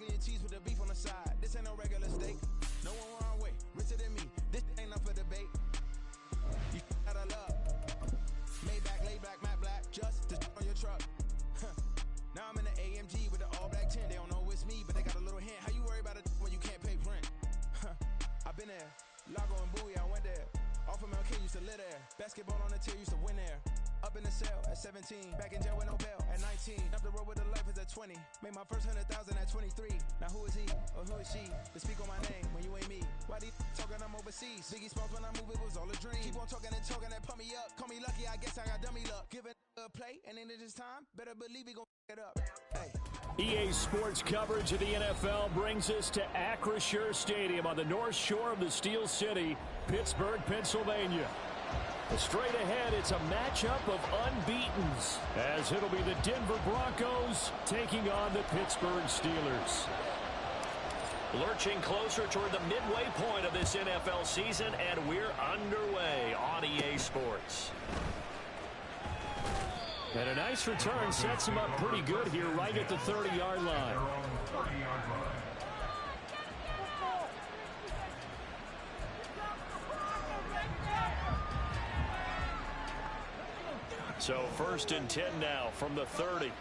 mac and cheese with the beef on the side. This ain't no regular steak. No one wrong way, richer than me. This ain't up for debate. You out of luck. Maybach, laid back, matte black, just to on your truck. Now I'm in the AMG with the all black tint. They don't know it's me, but they got a little hint. How you worry about it when you can't pay rent? I've been there. Lago and Bowie, I went there. Off of MLK, used to live there. Basketball on the tier, used to win there. Up in the cell at 17. Back in jail with no bail at 19. Up the road with the life is at 20. Made my first 100,000 at 23. Now who is he or who is she to speak on my name when you ain't me? Why they talking I'm overseas? Biggie Smalls when I move, it was all a dream. Keep on talking and talking and pump me up. Call me lucky, I guess I got dummy luck. Give it a play, and then it's time. Better believe we gon' it up. Hey. EA Sports coverage of the NFL brings us to Acrisure Stadium on the north shore of the Steel City, Pittsburgh, Pennsylvania. Straight ahead, it's a matchup of unbeatens, as it'll be the Denver Broncos taking on the Pittsburgh Steelers. Lurching closer toward the midway point of this NFL season, and we're underway on EA Sports. And a nice return sets him up pretty good here right at the 30-yard line. So 1st and 10 now from the 30.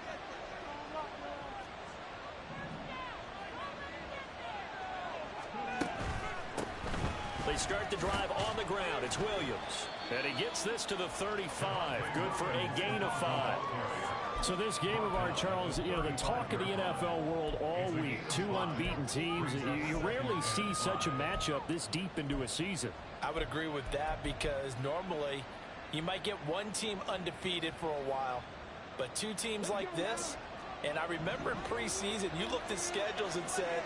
They start the drive on the ground. It's Williams. And he gets this to the 35. Good for a gain of 5. So this game of ours, Charles, you know, the talk of the NFL world all week. Two unbeaten teams. You rarely see such a matchup this deep into a season. I would agree with that because normally you might get one team undefeated for a while. But two teams like this, and I remember in preseason, you looked at schedules and said,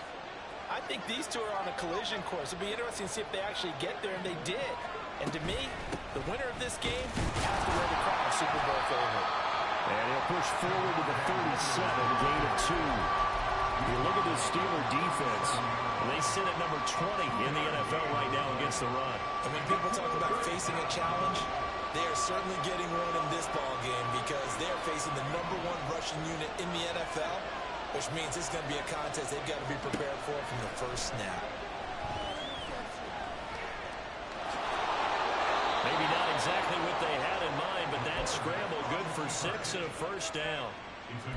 I think these two are on a collision course. It'd be interesting to see if they actually get there, and they did. And to me, the winner of this game has to wear the crown of Super Bowl favorite. And he'll push forward to the 37, gain of 2. You look at the Steeler defense. They sit at number 20 in the NFL right now against the run. And when people talk about facing a challenge, they are certainly getting one in this ball game because they're facing the #1 rushing unit in the NFL, which means it's going to be a contest they've got to be prepared for from the first snap. Maybe not exactly what they had in mind, but that scramble good for 6 and a first down.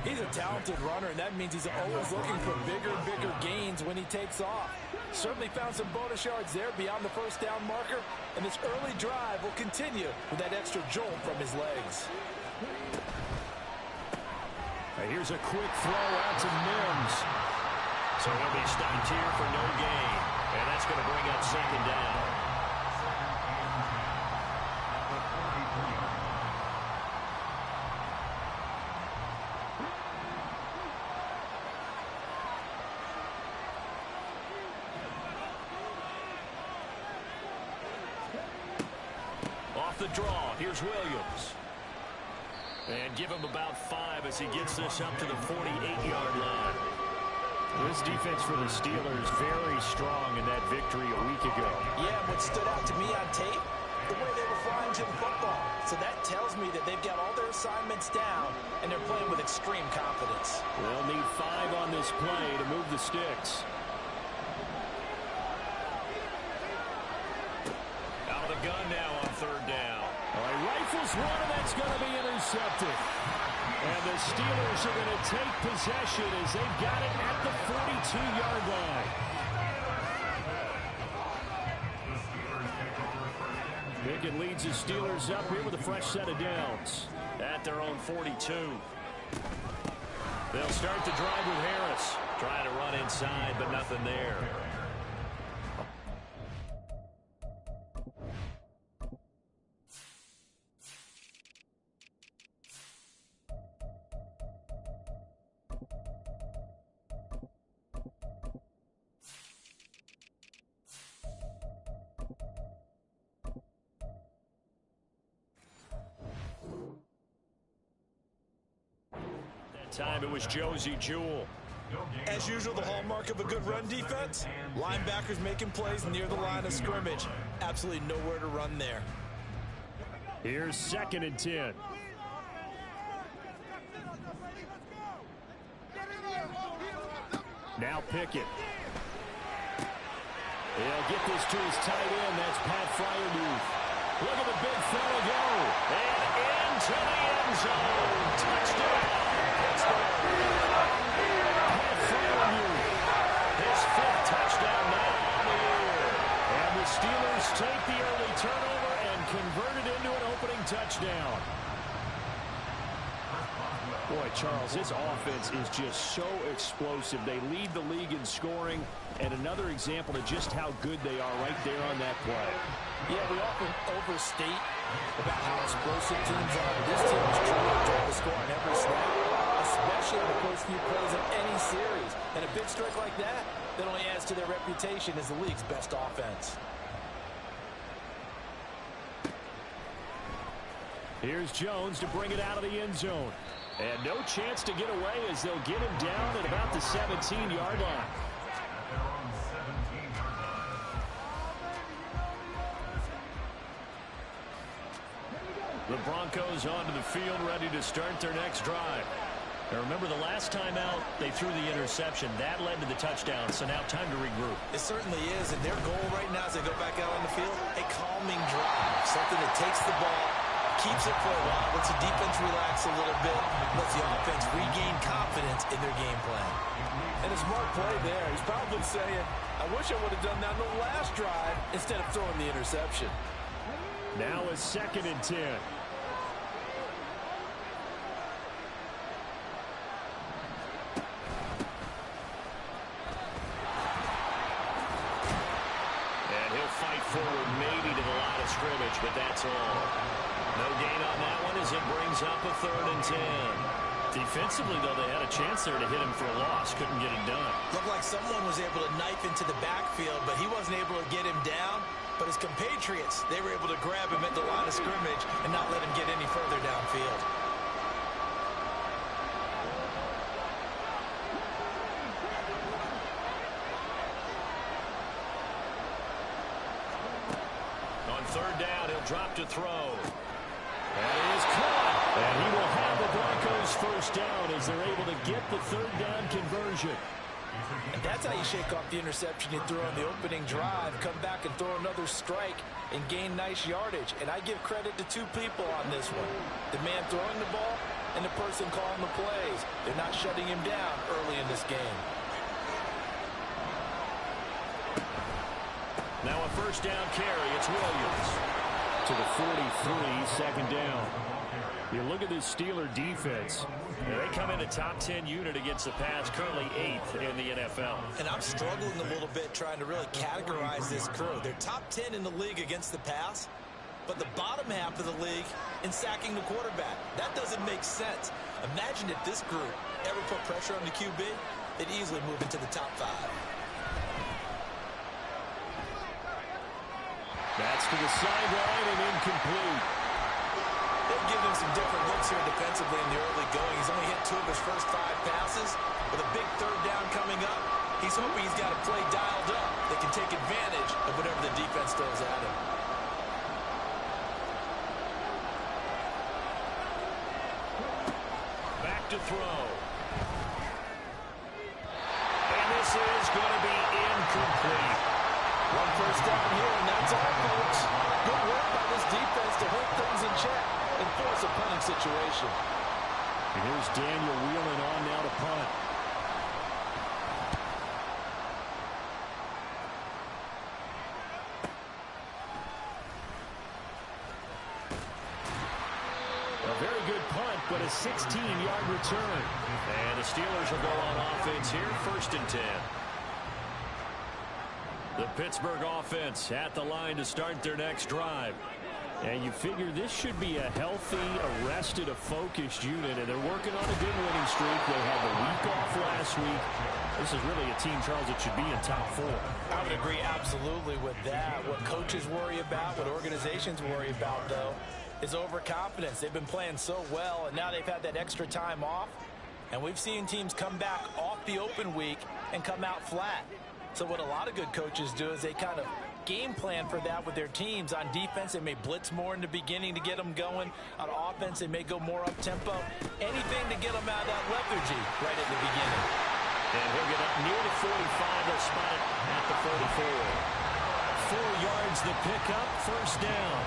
He's a talented runner, and that means he's always looking for bigger and bigger gains when he takes off. Certainly found some bonus yards there beyond the first down marker, and this early drive will continue with that extra jolt from his legs. Here's a quick throw out to Mims. So he'll be stopped here for no gain, and that's going to bring up 2nd down. Off the draw, here's Williams. And give him about 5 as he gets this up to the 48-yard line. This defense for the Steelers very strong in that victory a week ago. Yeah, what stood out to me on tape, the way they were flying to the football. So that tells me that they've got all their assignments down, and they're playing with extreme confidence. They'll need 5 on this play to move the sticks. Out of the gun now on 3rd down. He rifles one, and that's going to be intercepted. And the Steelers are going to take possession as they've got it at the 42-yard line. Pickett leads the Steelers up here with a fresh set of downs. At their own 42. They'll start the drive with Harris. Trying to run inside, but nothing there. Time it was Josie Jewell. As usual, the hallmark of a good run defense, linebackers making plays near the line of scrimmage. Absolutely nowhere to run there. Here's 2nd and 10. Now Pickett. He'll get this to his tight end. That's Pat Fryermuth. Look at the big fella go. And into the end zone. Touchdown, Pittsburgh. Pat Fryermuth. His 5th touchdown now on the year. And the Steelers take the early turnover and convert it into an opening touchdown. Boy, Charles, this offense is just so explosive. They lead the league in scoring, and another example of just how good they are right there on that play. Yeah, we often overstate about how explosive teams are. This team is truly trying to score on every snap, especially on the first few plays of any series. And a big strike like that only adds to their reputation as the league's best offense. Here's Jones to bring it out of the end zone. And no chance to get away as they'll get him down at about the 17-yard line. The Broncos onto the field, ready to start their next drive. Now remember, the last time out, they threw the interception. That led to the touchdown, so now time to regroup. It certainly is, and their goal right now as they go back out on the field, a calming drive, something that takes the ball, keeps it for a while, lets the defense relax a little bit, lets the offense regain confidence in their game plan. And a smart play there. He's probably saying, I wish I would have done that in the last drive instead of throwing the interception. Now a 2nd and 10. And he'll fight forward maybe to the line of scrimmage, but that's all. No gain on that one as it brings up a 3rd and 10. Defensively, though, they had a chance there to hit him for a loss. Couldn't get it done. Looked like someone was able to knife into the backfield, but he wasn't able to get him down. But his compatriots, they were able to grab him at the line of scrimmage and not let him get any further downfield. On 3rd down, he'll drop to throw. That is caught. And he will have the Broncos 1st down as they're able to get the 3rd down conversion. And that's how you shake off the interception you threw on the opening drive, come back and throw another strike and gain nice yardage. And I give credit to 2 people on this one. The man throwing the ball and the person calling the plays. They're not shutting him down early in this game. Now a 1st down carry. It's Williams to the 43, 2nd down. You look at this Steeler defense. They come in a top 10 unit against the pass, currently 8th in the NFL. And I'm struggling a little bit trying to really categorize this crew. They're top 10 in the league against the pass, but the bottom half of the league in sacking the quarterback. That doesn't make sense. Imagine if this group ever put pressure on the QB, they'd easily move into the top 5. That's to the sideline and incomplete. They've given him some different looks here defensively in the early going. He's only hit 2 of his first 5 passes. With a big 3rd down coming up, he's hoping he's got a play dialed up that can take advantage of whatever the defense throws at him. Back to throw. And this is going to be incomplete. 1 first down here, and that's all, folks. Good work by this defense to hold things in check and force a punting situation. And here's Daniel Whelan on now to punt. A very good punt, but a 16-yard return. And the Steelers will go on offense here, 1st and 10. The Pittsburgh offense at the line to start their next drive. And you figure this should be a healthy, arrested, a focused unit, and they're working on a good winning streak. They had the week off last week. This is really a team, Charles, that should be in top 4. I would agree absolutely with that. What coaches worry about, what organizations worry about, though, is overconfidence. They've been playing so well, and now they've had that extra time off. And we've seen teams come back off the open week and come out flat. So what a lot of good coaches do is they kind of game plan for that with their teams. On defense, they may blitz more in the beginning to get them going. On offense, they may go more up-tempo. Anything to get them out of that lethargy right at the beginning. And he'll get up near the 45. They'll spot it at the 44. 4 yards the pickup, first down.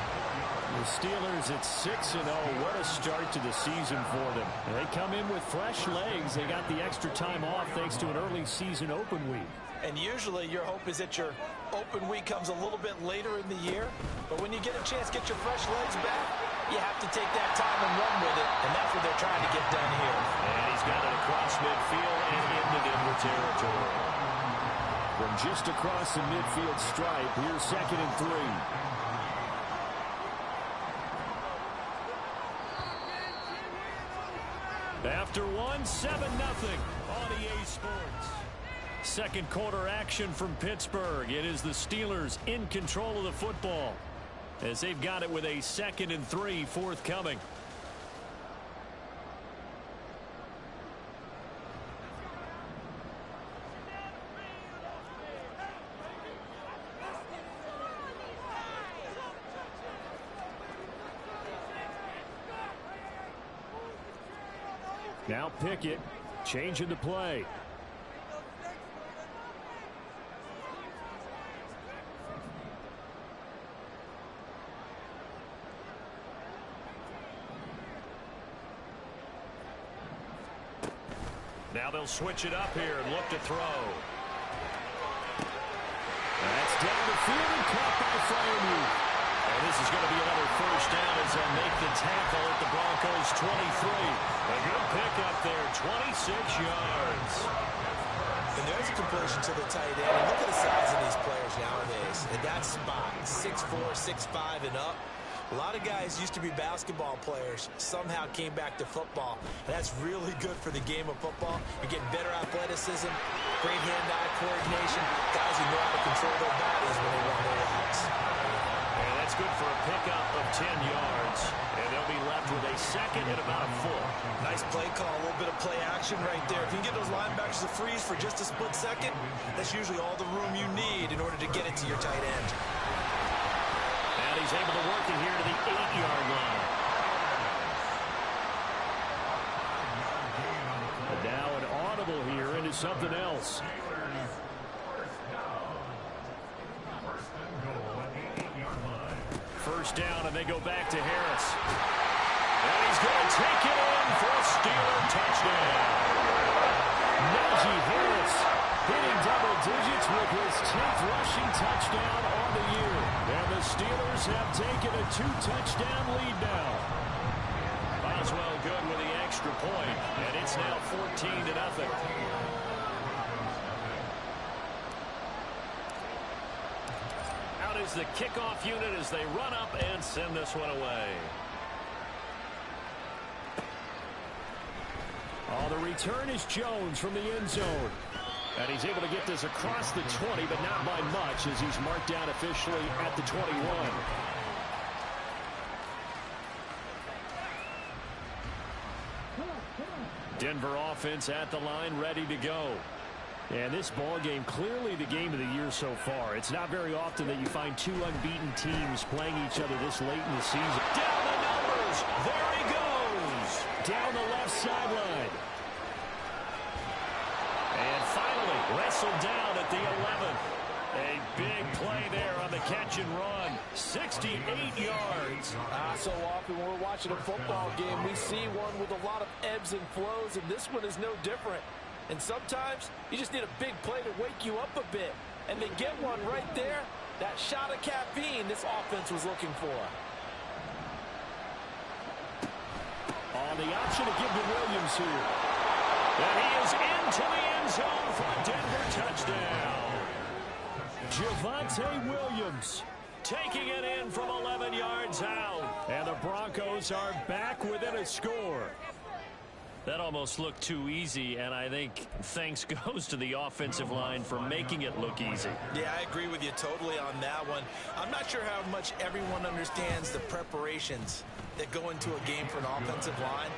The Steelers at 6-0. What a start to the season for them. They come in with fresh legs. They got the extra time off thanks to an early season open week. And usually your hope is that your open week comes a little bit later in the year. But when you get a chance to get your fresh legs back, you have to take that time and run with it. And that's what they're trying to get done here. And he's got it across midfield and into Denver territory. From just across the midfield stripe, here's 2nd and 3. After 1, 7-0 on EA Sports. Second quarter action from Pittsburgh. It is the Steelers in control of the football as they've got it with a 2nd and 3 forthcoming. Now Pickett changing the play. Now they'll switch it up here and look to throw. That's down the field and caught by Freiermuth. And this is going to be another first down as they'll make the tackle at the Broncos 23. A good pickup there, 26 yards. And there's a completion to the tight end. And look at the size of these players nowadays. And that spot, 6'4", 6'5", and up. A lot of guys used to be basketball players, somehow came back to football. And that's really good for the game of football. You're getting better athleticism, great hand-eye coordination, guys who know how to control their bodies when they run their routes. And that's good for a pickup of 10 yards. And they'll be left with a 2nd and about a foot. Nice play call, a little bit of play action right there. If you can get those linebackers to freeze for just a split second, that's usually all the room you need in order to get it to your tight end. And he's able to work it here to the 8-yard line. And now an audible here into something else. First down, and they go back to Harris. And he's going to take it in for a Steeler touchdown. Najee Harris hitting double digits with his 10th rushing touchdown on the year. And the Steelers have taken a 2-touchdown lead now. Boswell good with the extra point, and it's now 14-0. Out is the kickoff unit as they run up and send this one away. Oh, the return is Jones from the end zone. And he's able to get this across the 20, but not by much as he's marked down officially at the 21. Denver offense at the line, ready to go. And this ball game, clearly the game of the year so far. It's not very often that you find two unbeaten teams playing each other this late in the season. Down the numbers. There he goes. Down the left sideline. And finally wrestled down at the 11th. A big play there on the catch and run. 68 yards. So often when we're watching a football game, we see one with a lot of ebbs and flows, and this one is no different. And sometimes you just need a big play to wake you up a bit. And they get one right there. That shot of caffeine this offense was looking for. On the option to give to Williams here. And he is into the end zone for a Denver touchdown. Javonte Williams taking it in from 11 yards out. And the Broncos are back within a score. That almost looked too easy, and I think thanks goes to the offensive line for making it look easy. Yeah, I agree with you totally on that one. I'm not sure how much everyone understands the preparations that go into a game for an offensive line,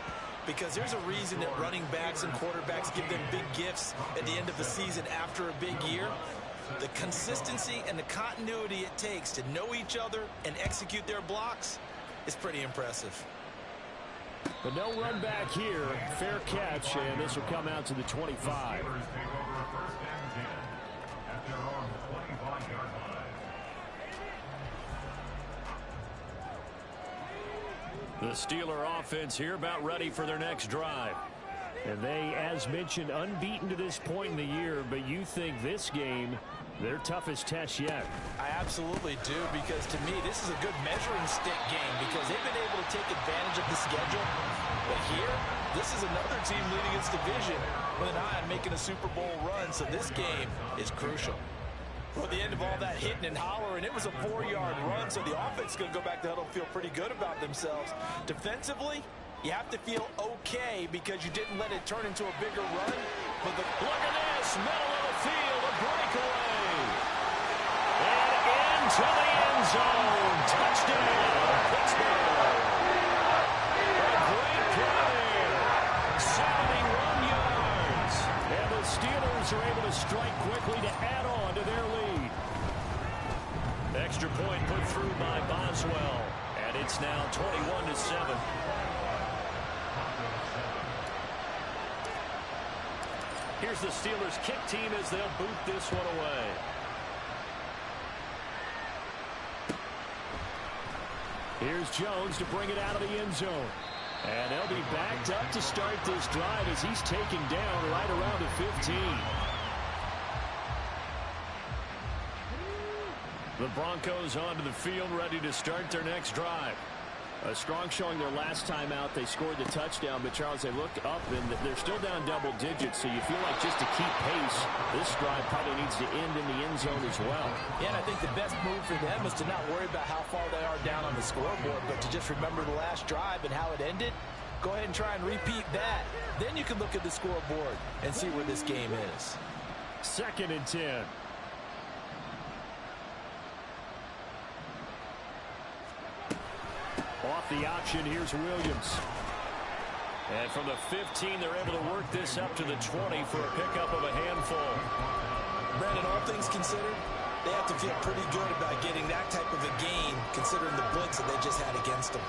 because there's a reason that running backs and quarterbacks give them big gifts at the end of the season after a big year. The consistency and the continuity it takes to know each other and execute their blocks is pretty impressive. But no run back here. Fair catch, and this will come out to the 25. The Steeler offense here about ready for their next drive. And they, as mentioned, unbeaten to this point in the year, but you think this game their toughest test yet? I absolutely do, because to me, this is a good measuring stick game because they've been able to take advantage of the schedule. But here, this is another team leading its division with an eye on making a Super Bowl run, so this game is crucial. Well, at the end of all that hitting and hollering, it was a 4-yard run, so the offense is going to go back to huddle and feel pretty good about themselves. Defensively, you have to feel okay because you didn't let it turn into a bigger run. But look at this, middle of the field, a breakaway. And into the end zone. Touchdown, Pittsburgh. A great play. 71 yards. And the Steelers are able to strike quickly to add on to their lead. Extra point put through by Boswell. And it's now 21-7. Here's the Steelers kick team as they'll boot this one away. Here's Jones to bring it out of the end zone. And they'll be backed up to start this drive as he's taken down right around the 15. The Broncos onto the field ready to start their next drive. A strong showing their last time out. They scored the touchdown, but Charles, they look up and they're still down double digits, so you feel like just to keep pace, this drive probably needs to end in the end zone as well. Yeah, and I think the best move for them is to not worry about how far they are down on the scoreboard, but to just remember the last drive and how it ended. Go ahead and try and repeat that. Then you can look at the scoreboard and see where this game is. 2nd and 10. Off the option, here's Williams. And from the 15, they're able to work this up to the 20 for a pickup of a handful. Brandon, all things considered, they have to feel pretty good about getting that type of a gain, considering the blitz that they just had against them.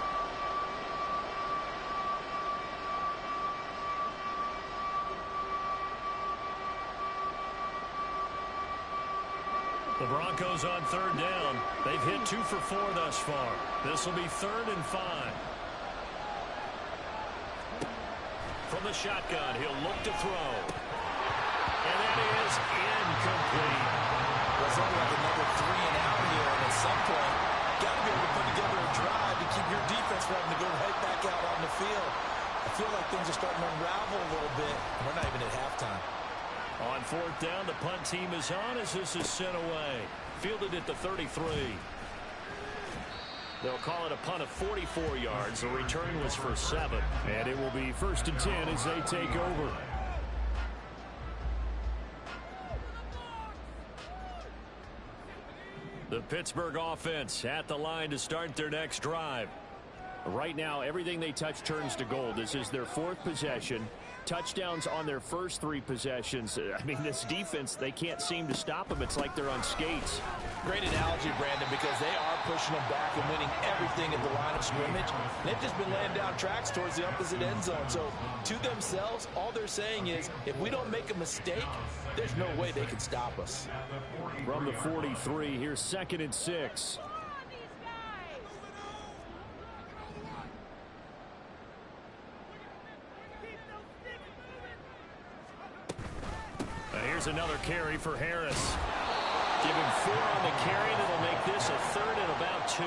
The Broncos on 3rd down. They've hit 2 for 4 thus far. This will be 3rd and 5. From the shotgun, he'll look to throw. And that is incomplete. There's only like another 3 and out here, and at some point, got to be able to put together a drive to keep your defense from having to go right back out on the field. I feel like things are starting to unravel a little bit. We're not even at halftime. On 4th down, the punt team is on as this is sent away. Fielded at the 33. They'll call it a punt of 44 yards. The return was for 7. And it will be 1st and 10 as they take over. The Pittsburgh offense at the line to start their next drive. Right now, everything they touch turns to gold. This is their 4th possession. Touchdowns on their first 3 possessions. I mean, this defense, they can't seem to stop them. It's like they're on skates. Great analogy, Brandon, because they are pushing them back and winning everything at the line of scrimmage. They've just been laying down tracks towards the opposite end zone. So, to themselves, all they're saying is, if we don't make a mistake, there's no way they can stop us. From the 43, here's 2nd and 6. Here's another carry for Harris. Give him 4 on the carry, and it'll make this a 3rd and about 2.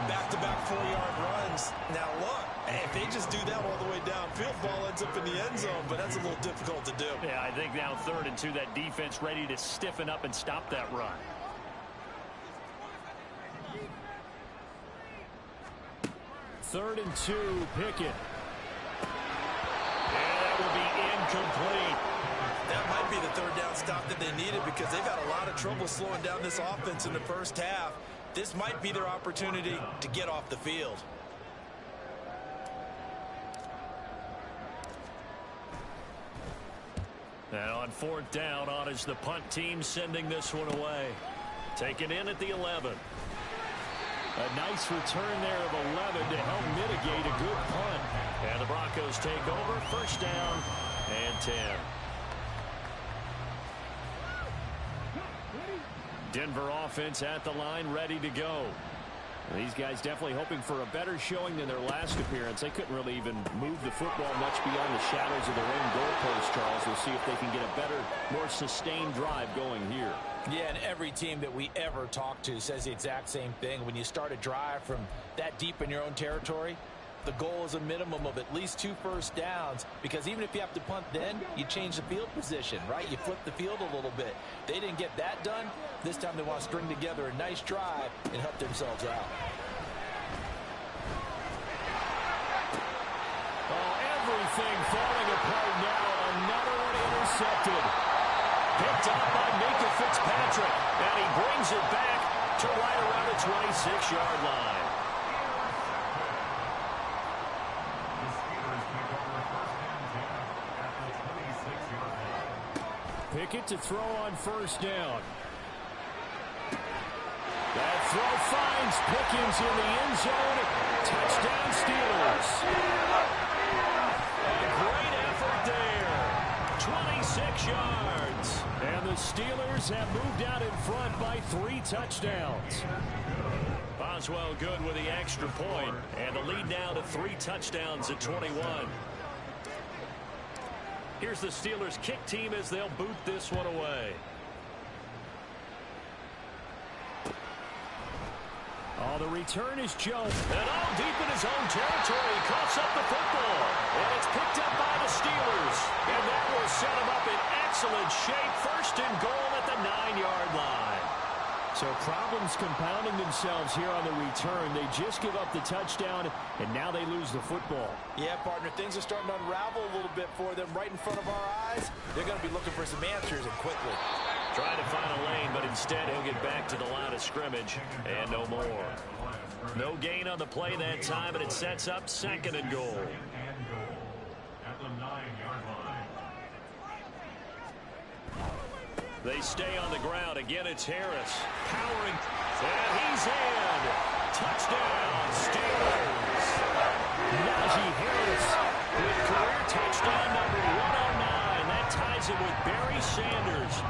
Back-to-back 4-yard runs. Now, look, if they just do that all the way downfield, ball ends up in the end zone, but that's a little difficult to do. Yeah, I think now 3rd and 2, that defense ready to stiffen up and stop that run. Third and 2, Pickett. And that will be incomplete. That might be the 3rd down stop that they needed because they've had a lot of trouble slowing down this offense in the first half. This might be their opportunity to get off the field. And on 4th down, on is the punt team sending this one away. Taken in at the 11. A nice return there of 11 to help mitigate a good punt. And the Broncos take over. First down and 10. Denver offense at the line, ready to go. These guys definitely hoping for a better showing than their last appearance. They couldn't really even move the football much beyond the shadows of their own goalpost, Charles. We'll see if they can get a better, more sustained drive going here. Yeah, and every team that we ever talk to says the exact same thing. When you start a drive from that deep in your own territory, the goal is a minimum of at least 2 first downs, because even if you have to punt then, you change the field position, right? You flip the field a little bit. They didn't get that done. This time they want to string together a nice drive and help themselves out. Oh, everything falling apart now. Another one intercepted. Picked up by Minka Fitzpatrick, and he brings it back to right around the 26-yard line. Pickett to throw on first down. That throw finds Pickens in the end zone. Touchdown Steelers. A great effort there. 26 yards. And the Steelers have moved out in front by 3 touchdowns. Boswell good with the extra point, and the lead now to 3 touchdowns at 21. Here's the Steelers kick team as they'll boot this one away. Oh, the return is Jones. And all deep in his own territory, he coughs up the football. And it's picked up by the Steelers. And that will set him up in excellent shape. First and goal at the 9-yard line. So problems compounding themselves here on the return. They just give up the touchdown, and now they lose the football. Yeah, partner, things are starting to unravel a little bit for them right in front of our eyes. They're going to be looking for some answers, and quickly. Trying to find a lane, but instead he'll get back to the line of scrimmage, and no more. No gain on the play that time, and it sets up second and goal. At the 9-yard line. They stay on the ground. Again, it's Harris. Powering. And he's in. Touchdown, Steelers. Najee Harris With career touchdown number 109. That ties him with Barry Sanders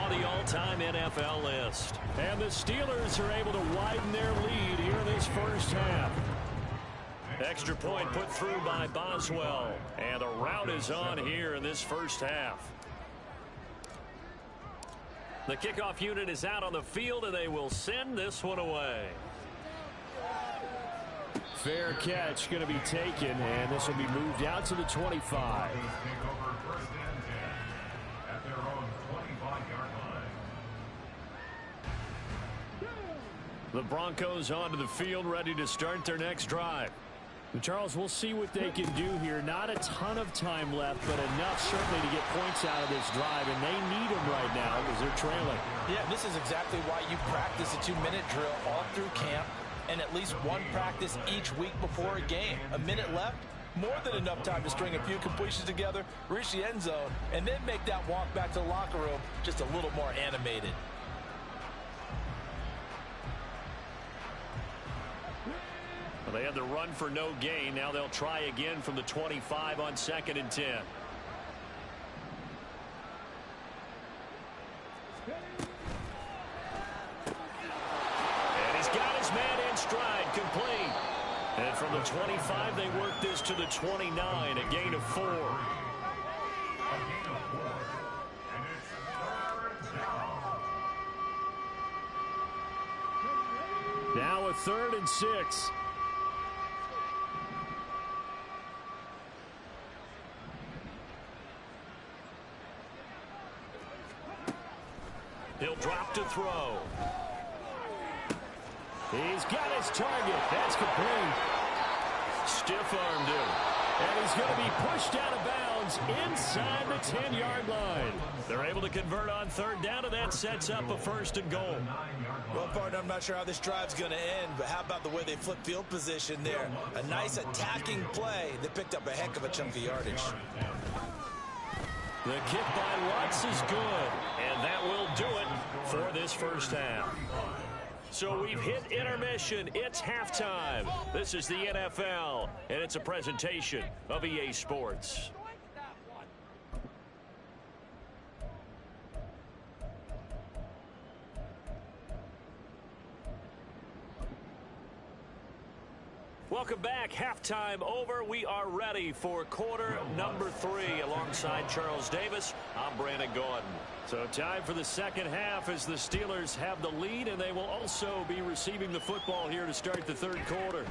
on the all-time NFL list. And the Steelers are able to widen their lead here in this first half. Extra point put through by Boswell. And the rout is on here in this first half. The kickoff unit is out on the field, and they will send this one away. Fair catch going to be taken, and this will be moved out to the 25. The Broncos onto the field, ready to start their next drive. Charles, we'll see what they can do here. Not a ton of time left, but enough certainly to get points out of this drive, and they need them right now because they're trailing. Yeah, this is exactly why you practice a 2-minute drill all through camp, and at least one practice each week before a game. A minute left, more than enough time to string a few completions together, reach the end zone, and then make that walk back to the locker room just a little more animated. Well, they had the run for no gain. Now they'll try again from the 25 on 2nd and 10. And he's got his man in stride, complete. And from the 25, they work this to the 29, a gain of 4. Now a 3rd and 6. He'll drop to throw. He's got his target. That's complete. Stiff-armed him. And he's going to be pushed out of bounds inside the 10-yard line. They're able to convert on 3rd down, and that sets up a 1st and goal. Well, partner, I'm not sure how this drive's going to end, but how about the way they flip field position there? A nice attacking play. They picked up a heck of a chunk of yardage. The kick by Lutz is good, and that will do it for this first half. So we've hit intermission. It's halftime. This is the NFL, and it's a presentation of EA Sports. Welcome back. Halftime over. We are ready for quarter number 3. Alongside Charles Davis, I'm Brandon Gordon. So time for the second half as the Steelers have the lead, and they will also be receiving the football here to start the third quarter.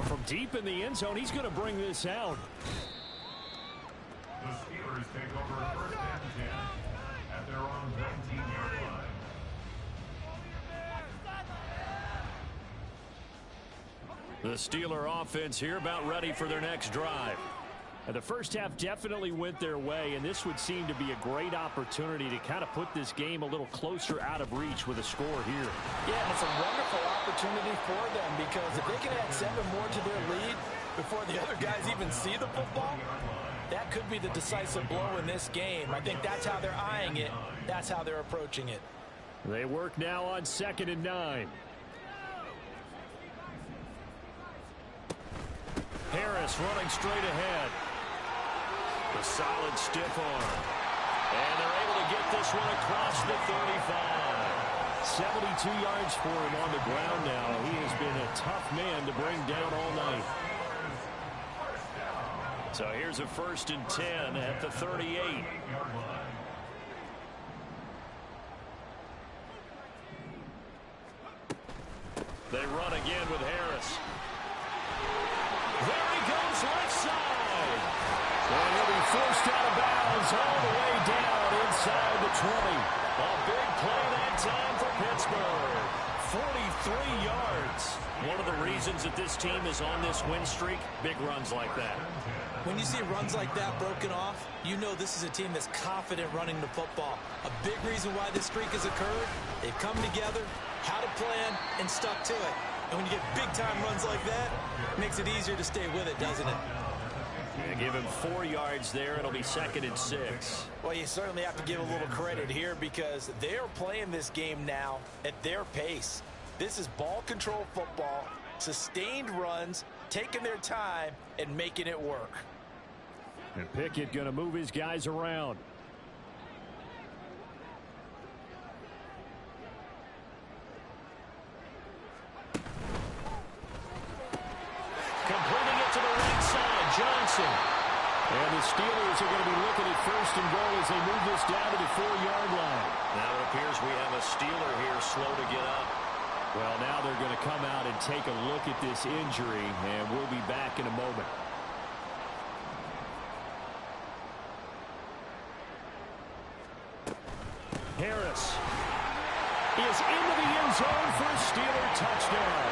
From deep in the end zone, he's going to bring this out. The Steelers take over first and 10 at their own 19-yard line. The Steeler offense here about ready for their next drive. The first half definitely went their way, and this would seem to be a great opportunity to kind of put this game a little closer out of reach with a score here. Yeah, and it's a wonderful opportunity for them because if they can add 7 more to their lead before the other guys even see the football, that could be the decisive blow in this game. I think that's how they're eyeing it. That's how they're approaching it. They work now on 2nd and 9. Harris running straight ahead. The solid stiff arm. And they're able to get this one across the 35. 72 yards for him on the ground now. He has been a tough man to bring down all night. So here's a 1st and 10 at the 38. They run again with Harris. There he goes left side. And he'll be forced out of bounds all the way down inside the 20. A big play that time for Pittsburgh. 43 yards. One of the reasons that this team is on this win streak, big runs like that. When you see runs like that broken off, you know this is a team that's confident running the football. A big reason why this streak has occurred, they've come together, had a plan, and stuck to it. And when you get big-time runs like that, it makes it easier to stay with it, doesn't it? Yeah, give him 4 yards there. It'll be 2nd and 6. Well, you certainly have to give a little credit here because they're playing this game now at their pace. This is ball control football, sustained runs, taking their time, and making it work. And Pickett going to move his guys around. Completing it to the right side, Johnson. And the Steelers are going to be looking at 1st and goal as they move this down to the 4-yard line. Now it appears we have a Steeler here slow to get up. Well, now they're going to come out and take a look at this injury, and we'll be back in a moment. Harris is into the end zone for a Steeler touchdown.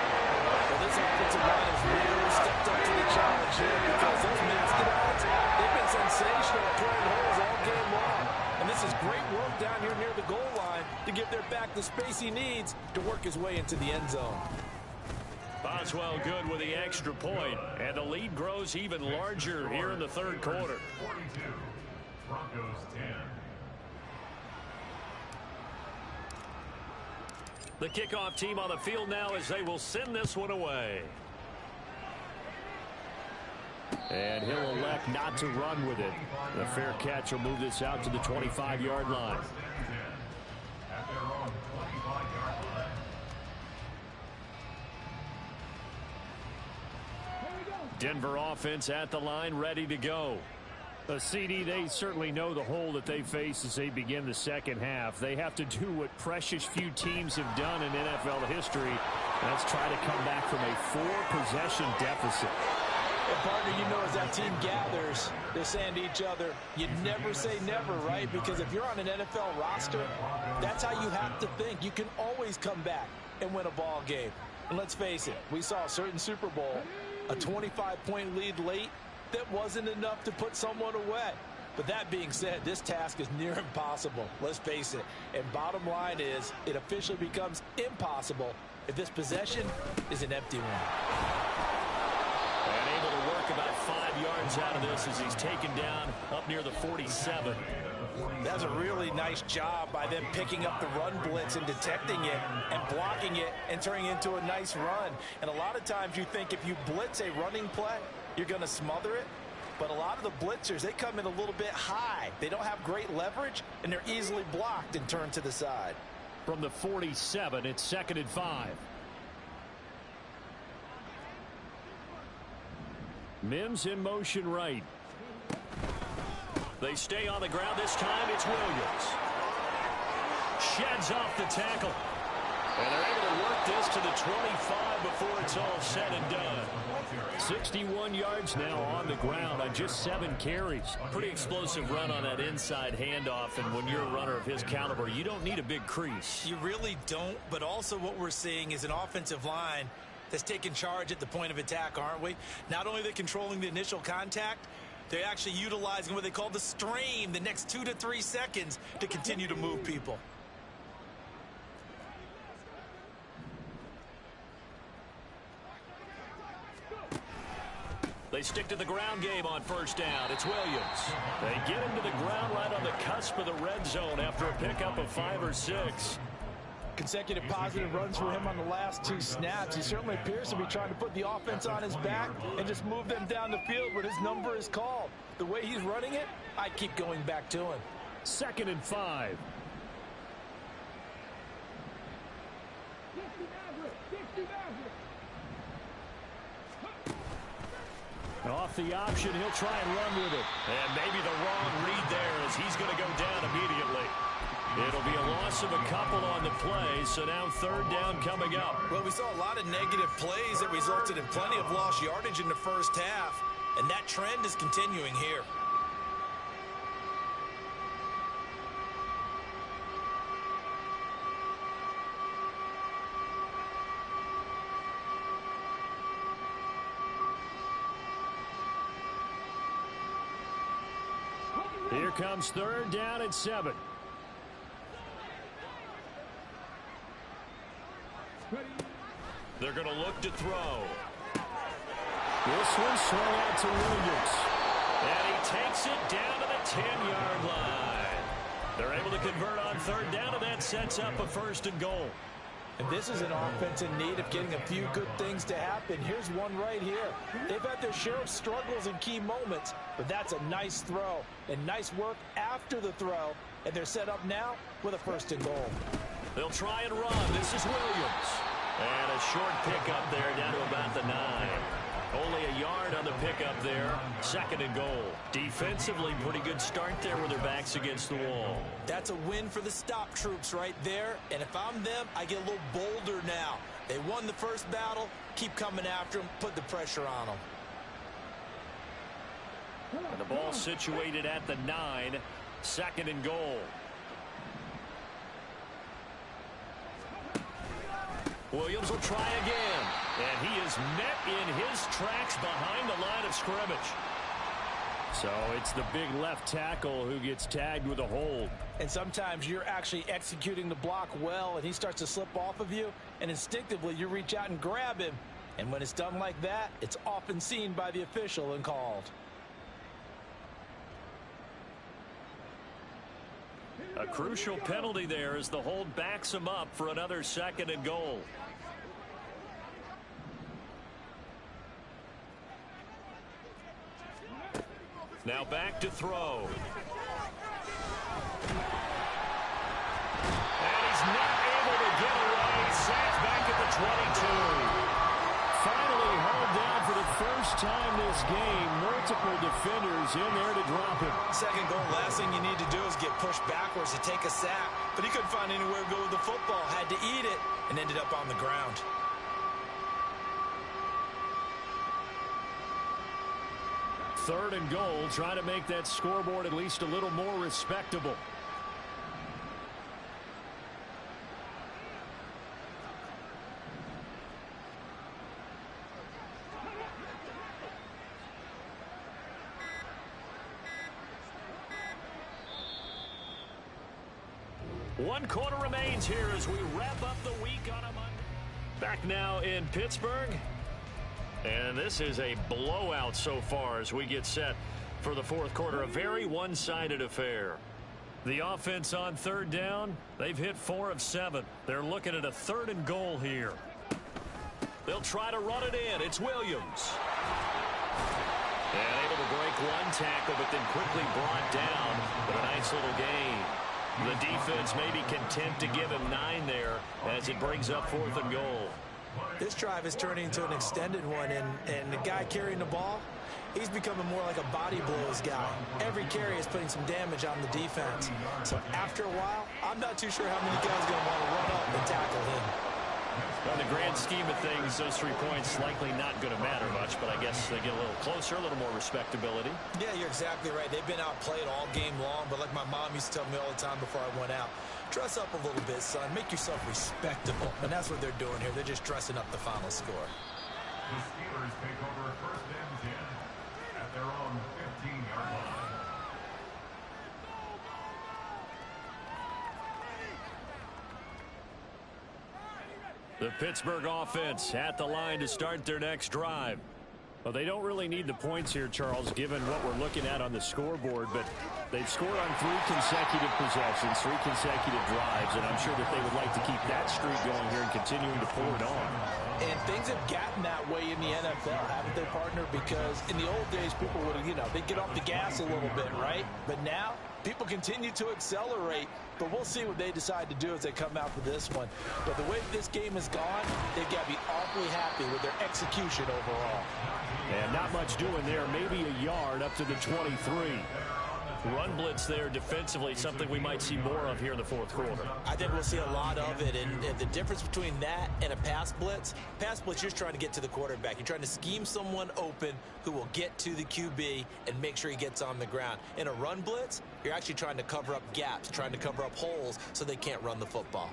Well, this offensive line has really stepped up to the challenge here because those Mastodons, they've been sensational at playing holes all game long. And this is great work down here near the goal line to give their back the space he needs to work his way into the end zone. Boswell good with the extra point, and the lead grows even larger here in the third quarter. 42, Broncos 10. The kickoff team on the field now as they will send this one away. And he'll elect not to run with it. The fair catch will move this out to the 25-yard line. First and 10 at their own 25-yard line. Denver offense at the line, ready to go. CD, they certainly know the hole that they face as they begin the second half. They have to do what precious few teams have done in NFL history. Let's try to come back from a 4-possession deficit. And partner, you know, as that team gathers, they're saying to each other, you never say never, right? Because if you're on an NFL roster, that's how you have to think. You can always come back and win a ball game. And let's face it, we saw a certain Super Bowl, a 25-point lead late, that wasn't enough to put someone away. But that being said, this task is near impossible. Let's face it. And bottom line is, it officially becomes impossible if this possession is an empty one. And able to work about 5 yards out of this as he's taken down up near the 47. That's a really nice job by them picking up the run blitz and detecting it and blocking it and turning it into a nice run. And a lot of times you think if you blitz a running play, you're going to smother it. But a lot of the blitzers, they come in a little bit high. They don't have great leverage, and they're easily blocked and turned to the side. From the 47, it's 2nd and 5. Mims in motion right. They stay on the ground. This time it's Williams. Sheds off the tackle. And they're able to work this to the 25 before it's all said and done. 61 yards now on the ground on just 7 carries. Pretty explosive run on that inside handoff, and when you're a runner of his caliber, you don't need a big crease. You really don't, but also what we're seeing is an offensive line that's taking charge at the point of attack, aren't we? Not only are they controlling the initial contact, they're actually utilizing what they call the strain the next 2 to 3 seconds to continue to move people. They stick to the ground game on first down. It's Williams. They get him to the ground right on the cusp of the red zone after a pickup of 5 or 6. Consecutive positive runs for him on the last 2 snaps. He certainly appears to be trying to put the offense on his back and just move them down the field when his number is called. The way he's running it, I keep going back to him. 2nd and 5. Off the option, he'll try and run with it. And maybe the wrong read there as he's going to go down immediately. It'll be a loss of a couple on the play, so now 3rd down coming up. Well, we saw a lot of negative plays that resulted in plenty of lost yardage in the first half, and that trend is continuing here. Here comes 3rd down at 7. They're going to look to throw. This one swung out to Williams. And he takes it down to the 10-yard line. They're able to convert on 3rd down, and that sets up a 1st and goal. And this is an offense in need of getting a few good things to happen. Here's one right here. They've had their share of struggles in key moments, but that's a nice throw and nice work after the throw. And they're set up now with a 1st and goal. They'll try and run. This is Williams. And a short pickup there down to about the 9. Only a yard on the pickup there. 2nd and goal. Defensively, pretty good start there with their backs against the wall. That's a win for the stop troops right there. And if I'm them, I get a little bolder now. They won the first battle. Keep coming after them. Put the pressure on them. And the ball situated at the 9. 2nd and goal. Williams will try again. And he is met in his tracks behind the line of scrimmage. So it's the big left tackle who gets tagged with a hold. And sometimes you're actually executing the block well, and he starts to slip off of you, and instinctively you reach out and grab him. And when it's done like that, it's often seen by the official and called. A crucial penalty there as the hold backs him up for another 2nd and goal. Now back to throw. And he's not able to get away. Sacked back at the 22. Finally hauled down for the first time this game. Multiple defenders in there to drop him. 2nd goal, last thing you need to do is get pushed backwards to take a sack. But he couldn't find anywhere to go with the football. Had to eat it and ended up on the ground. 3rd and goal, trying to make that scoreboard at least a little more respectable. One quarter remains here as we wrap up the week on a Monday. Back now in Pittsburgh. And this is a blowout so far as we get set for the 4th quarter. A very one-sided affair. The offense on third down, they've hit 4 of 7. They're looking at a 3rd and goal here. They'll try to run it in. It's Williams. And able to break one tackle, but then quickly brought down. But a nice little gain. The defense may be content to give him 9 there as it brings up 4th and goal. This drive is turning into an extended one, and the guy carrying the ball, he's becoming more like a body blows guy. Every carry is putting some damage on the defense. So after a while, I'm not too sure how many guys are going to want to run up and tackle him. In the grand scheme of things, those 3 points likely not going to matter much, but I guess they get a little closer, a little more respectability. Yeah, you're exactly right. They've been outplayed all game long, but like my mom used to tell me all the time before I went out, dress up a little bit, son. Make yourself respectable. And that's what they're doing here. They're just dressing up the final score. The Steelers take over 1st and 10 at their own 15-yard line. The Pittsburgh offense at the line to start their next drive. Well, they don't really need the points here, Charles, given what we're looking at on the scoreboard, but they've scored on 3 consecutive possessions, 3 consecutive drives, and I'm sure that they would like to keep that streak going here and continuing to pour it on. And things have gotten that way in the NFL, haven't they, partner? Because in the old days, people would, they'd get off the gas a little bit, right? But now, people continue to accelerate, but we'll see what they decide to do as they come out for this one. But the way this game has gone, they've got to be awfully happy with their execution overall. And not much doing there, maybe a yard up to the 23. Run blitz there defensively, something we might see more of here in the 4th quarter. I think we'll see a lot of it, and the difference between that and a pass blitz, you're just trying to get to the quarterback. You're trying to scheme someone open who will get to the QB and make sure he gets on the ground. In a run blitz, you're actually trying to cover up gaps, trying to cover up holes so they can't run the football.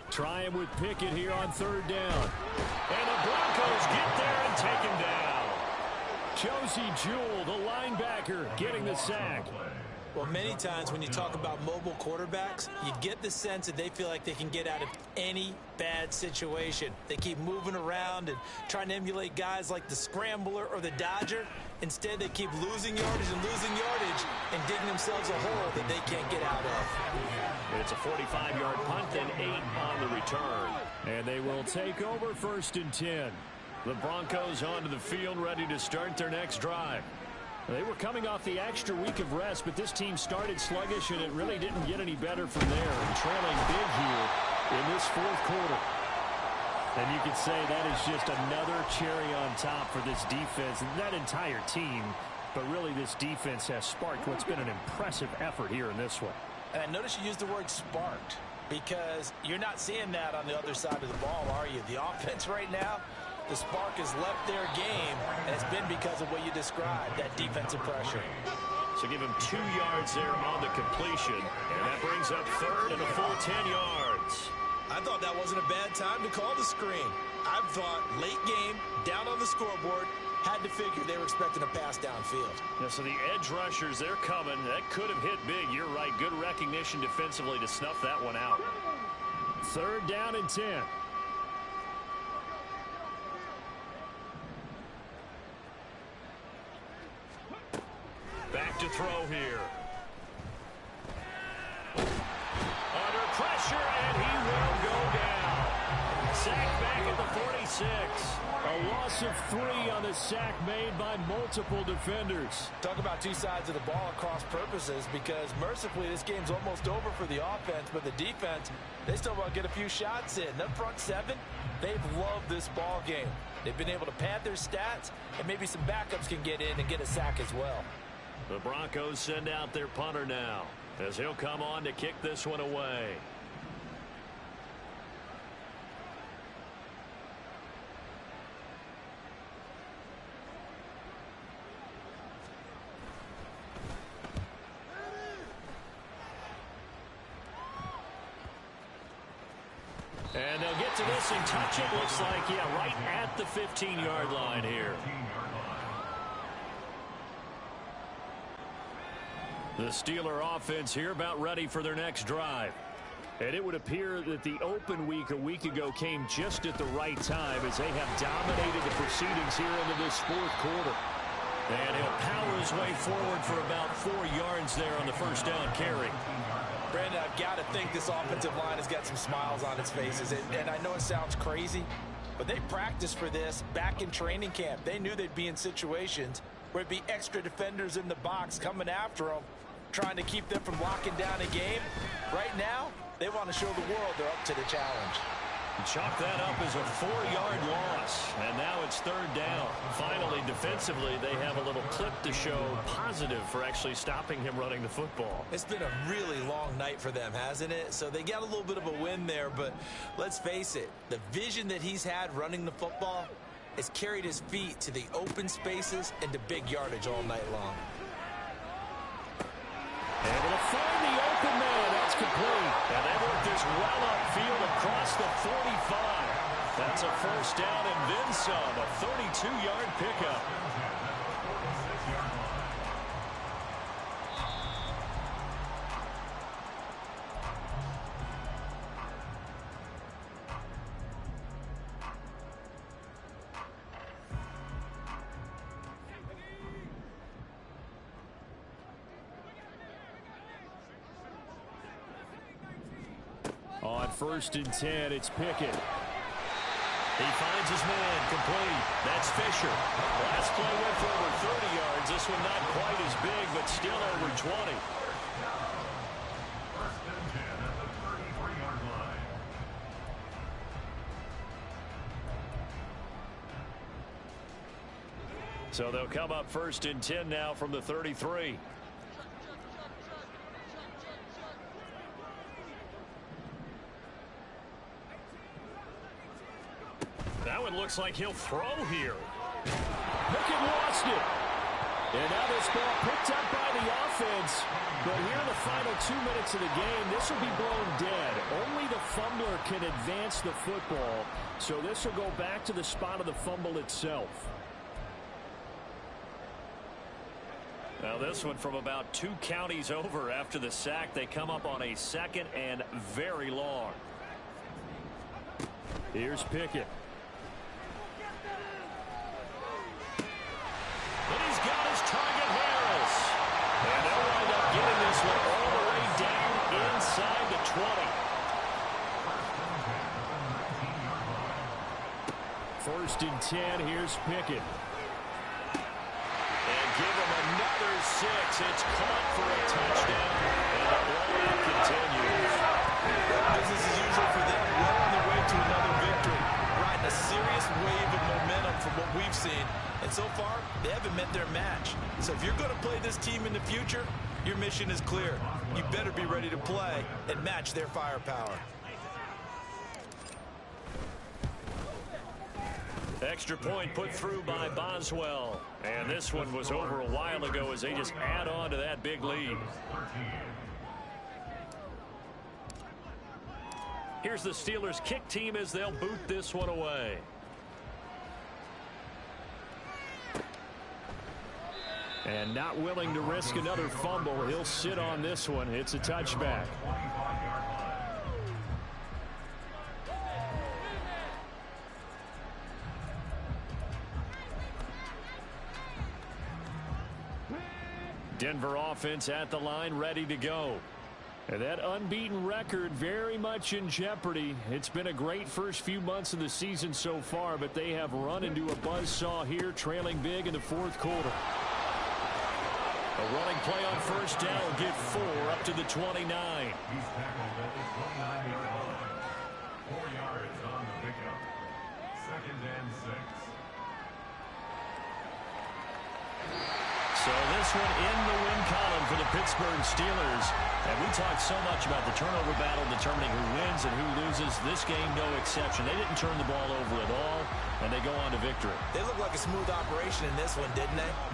Try him with Pickett here on 3rd down. And the Broncos get there and take him down. Josie Jewell, the linebacker, getting the sack. Well, many times when you talk about mobile quarterbacks, you get the sense that they feel like they can get out of any bad situation. They keep moving around and trying to emulate guys like the Scrambler or the Dodger. Instead, they keep losing yardage and digging themselves a hole that they can't get out of. It's a 45-yard punt, then 8 on the return. And they will take over 1st and 10. The Broncos onto the field, ready to start their next drive. They were coming off the extra week of rest, but this team started sluggish, and it really didn't get any better from there. And trailing big here in this 4th quarter. And you could say that is just another cherry on top for this defense and that entire team. But really, this defense has sparked what's been an impressive effort here in this one. And I notice you used the word sparked because you're not seeing that on the other side of the ball, are you? The offense right now, the spark has left their game, and it's been because of what you described, that defensive pressure. So give him 2 yards there on the completion, and that brings up 3rd and a full 10 yards. I thought that wasn't a bad time to call the screen. I thought late game, down on the scoreboard, had to figure they were expecting a pass downfield. Yeah, so the edge rushers, they're coming. That could have hit big. You're right. Good recognition defensively to snuff that one out. 3rd down and 10. Back to throw here. Under pressure, and he will go down. Sack back at the 46. A loss of 3 on the sack made by multiple defenders. Talk about 2 sides of the ball across purposes, because mercifully this game's almost over for the offense, but the defense, they still want to get a few shots in. That front 7, they've loved this ball game. They've been able to pad their stats, and maybe some backups can get in and get a sack as well. The Broncos send out their punter now, as he'll come on to kick this one away. And they'll get to this and touch it. Looks like, yeah, right at the 15-yard line here. The Steeler offense here about ready for their next drive. And it would appear that the open week a week ago came just at the right time as they have dominated the proceedings here into this fourth quarter. And he'll power his way forward for about 4 yards there on the first down carry. Brandon, I've got to think this offensive line has got some smiles on its faces. And I know it sounds crazy, but they practiced for this back in training camp. They knew they'd be in situations where it'd be extra defenders in the box coming after them, trying to keep them from locking down a game. Right now, they want to show the world they're up to the challenge. Chalk that up as a 4-yard loss, and now it's third down. Finally, defensively, they have a little clip to show positive for actually stopping him running the football. It's been a really long night for them, hasn't it? So they got a little bit of a win there, but let's face it, the vision that he's had running the football has carried his feet to the open spaces and to big yardage all night long. Able to find the open man. That's complete. And they work this well upfield across the 45. That's a first down and then some. A 32-yard pickup. On 1st and 10, it's Pickett. He finds his man, complete. That's Fisher. Last play went for over 30 yards. This one not quite as big, but still over 20. First and 10 at the 33-yard line. So they'll come up 1st and 10 now from the 33. That one looks like he'll throw here. Pickett lost it. And now this ball picked up by the offense. But here in the final 2 minutes of the game, this will be blown dead. Only the fumbler can advance the football. So this will go back to the spot of the fumble itself. Now this one from about 2 counties over after the sack. They come up on a 2nd and very long. Here's Pickett. But he's got his target, Harris. And they'll wind up getting this one all the way down inside the 20. 1st and 10, here's Pickett. And give him another 6. It's caught for a touchdown. And the blowout continues. Business as usual for them. Well on the way to another victory. Riding a serious wave of momentum from what we've seen. And so far, they haven't met their match. So if you're going to play this team in the future, your mission is clear. You better be ready to play and match their firepower. Extra point put through by Boswell. And this one was over a while ago as they just add on to that big lead. Here's the Steelers' kick team as they'll boot this one away. And not willing to risk another fumble. He'll sit on this one. It's a touchback. Denver offense at the line, ready to go. And that unbeaten record very much in jeopardy. It's been a great first few months of the season so far, but they have run into a buzzsaw here, trailing big in the fourth quarter. A running play on first down will get 4 up to the 29. He's tackled at the 29-yard line. 4 yards on the pickup. 2nd and 6. So this one in the win column for the Pittsburgh Steelers. And we talked so much about the turnover battle determining who wins and who loses. This game, no exception. They didn't turn the ball over at all, and they go on to victory. They look like a smooth operation in this one, didn't they?